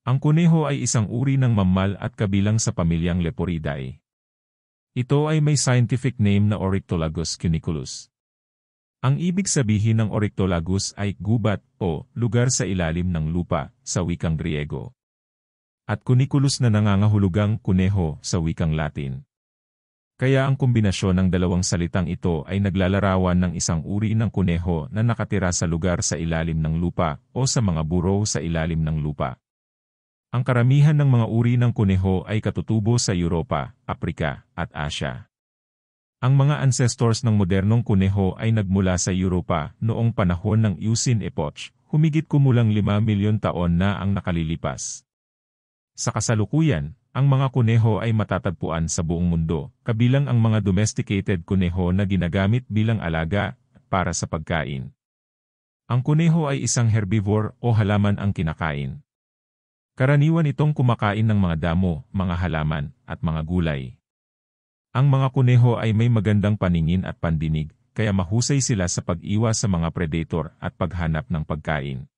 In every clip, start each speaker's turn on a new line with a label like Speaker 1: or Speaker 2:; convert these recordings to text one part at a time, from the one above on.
Speaker 1: Ang kuneho ay isang uri ng mammal at kabilang sa pamilyang Leporidae. Ito ay may scientific name na Oryctolagus cuniculus. Ang ibig sabihin ng Oryctolagus ay gubat o lugar sa ilalim ng lupa sa wikang Griego. At cuniculus na nangangahulugang kuneho sa wikang Latin. Kaya ang kombinasyon ng dalawang salitang ito ay naglalarawan ng isang uri ng kuneho na nakatira sa lugar sa ilalim ng lupa o sa mga burrow sa ilalim ng lupa. Ang karamihan ng mga uri ng kuneho ay katutubo sa Europa, Aprika, at Asya. Ang mga ancestors ng modernong kuneho ay nagmula sa Europa noong panahon ng Eocene Epoch, humigit kumulang 5 milyon taon na ang nakalilipas. Sa kasalukuyan, ang mga kuneho ay matatagpuan sa buong mundo, kabilang ang mga domesticated kuneho na ginagamit bilang alaga para sa pagkain. Ang kuneho ay isang herbivore o halaman ang kinakain. Karaniwan itong kumakain ng mga damo, mga halaman, at mga gulay. Ang mga kuneho ay may magandang paningin at pandinig, kaya mahusay sila sa pag-iwas sa mga predator at paghanap ng pagkain.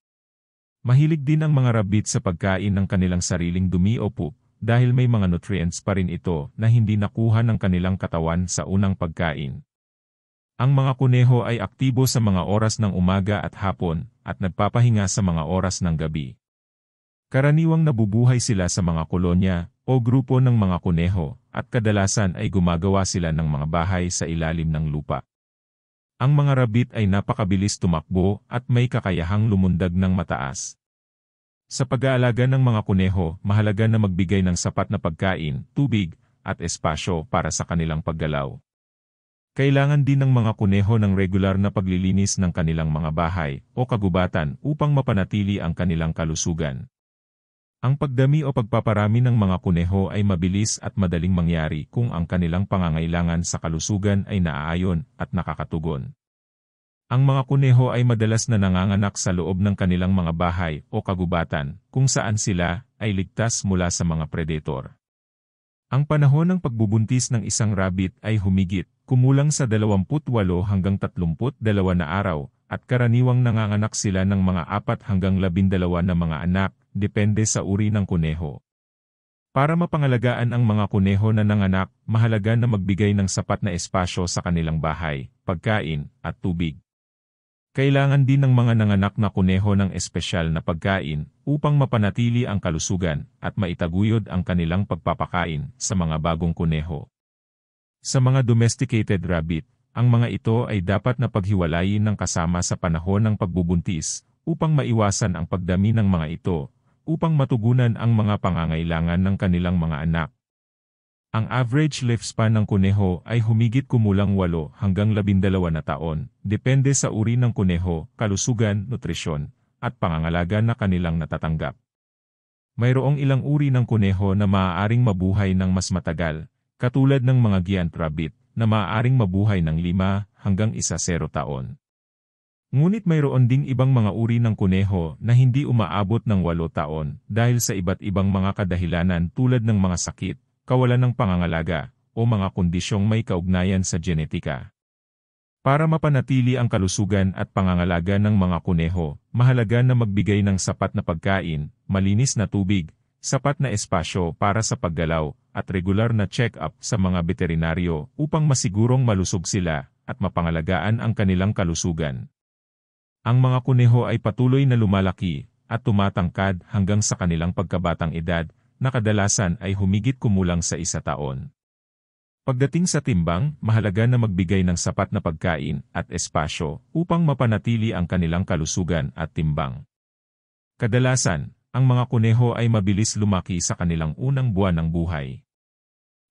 Speaker 1: Mahilig din ang mga rabbit sa pagkain ng kanilang sariling dumi o poop, dahil may mga nutrients pa rin ito na hindi nakuha ng kanilang katawan sa unang pagkain. Ang mga kuneho ay aktibo sa mga oras ng umaga at hapon, at nagpapahinga sa mga oras ng gabi. Karaniwang nabubuhay sila sa mga kolonya o grupo ng mga kuneho, at kadalasan ay gumagawa sila ng mga bahay sa ilalim ng lupa. Ang mga rabbit ay napakabilis tumakbo at may kakayahang lumundag ng mataas. Sa pag-aalaga ng mga kuneho, mahalaga na magbigay ng sapat na pagkain, tubig, at espasyo para sa kanilang paggalaw. Kailangan din ng mga kuneho ng regular na paglilinis ng kanilang mga bahay o kagubatan upang mapanatili ang kanilang kalusugan. Ang pagdami o pagpaparami ng mga kuneho ay mabilis at madaling mangyari kung ang kanilang pangangailangan sa kalusugan ay naaayon at nakakatugon. Ang mga kuneho ay madalas na nanganganak sa loob ng kanilang mga bahay o kagubatan, kung saan sila ay ligtas mula sa mga predator. Ang panahon ng pagbubuntis ng isang rabbit ay humigit, kumulang sa 28 hanggang 32 na araw, at karaniwang nanganganak sila ng mga 4 hanggang 12 na mga anak, depende sa uri ng kuneho. Para mapangalagaan ang mga kuneho na nanganak, mahalaga na magbigay ng sapat na espasyo sa kanilang bahay, pagkain, at tubig. Kailangan din ng mga nanganak na kuneho ng espesyal na pagkain upang mapanatili ang kalusugan at maitaguyod ang kanilang pagpapakain sa mga bagong kuneho. Sa mga domesticated rabbit, ang mga ito ay dapat na paghiwalayin ng kasama sa panahon ng pagbubuntis upang maiwasan ang pagdami ng mga ito, upang matugunan ang mga pangangailangan ng kanilang mga anak. Ang average lifespan ng kuneho ay humigit kumulang 8 hanggang 12 na taon, depende sa uri ng kuneho, kalusugan, nutrisyon, at pangangalaga na kanilang natatanggap. Mayroong ilang uri ng kuneho na maaaring mabuhay ng mas matagal, katulad ng mga giant rabbit, na maaaring mabuhay ng 5 hanggang 10 taon. Ngunit mayroon ding ibang mga uri ng kuneho na hindi umaabot ng 8 taon dahil sa iba't ibang mga kadahilanan tulad ng mga sakit, kawalan ng pangangalaga, o mga kondisyong may kaugnayan sa genetika. Para mapanatili ang kalusugan at pangangalaga ng mga kuneho, mahalaga na magbigay ng sapat na pagkain, malinis na tubig, sapat na espasyo para sa paggalaw, at regular na check-up sa mga veterinaryo upang masigurong malusog sila at mapangalagaan ang kanilang kalusugan. Ang mga kuneho ay patuloy na lumalaki at tumatangkad hanggang sa kanilang pagkabatang edad, na kadalasan ay humigit kumulang sa 1 taon. Pagdating sa timbang, mahalaga na magbigay ng sapat na pagkain at espasyo upang mapanatili ang kanilang kalusugan at timbang. Kadalasan, ang mga kuneho ay mabilis lumaki sa kanilang unang buwan ng buhay.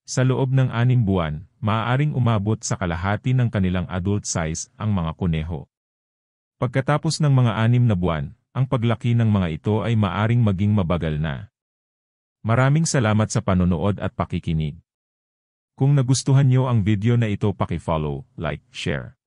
Speaker 1: Sa loob ng 6 buwan, maaaring umabot sa kalahati ng kanilang adult size ang mga kuneho. Pagkatapos ng mga 6 na buwan, ang paglaki ng mga ito ay maaring maging mabagal na. Maraming salamat sa panonood at pakikinig. Kung nagustuhan niyo ang video na ito, paki-follow, like, share.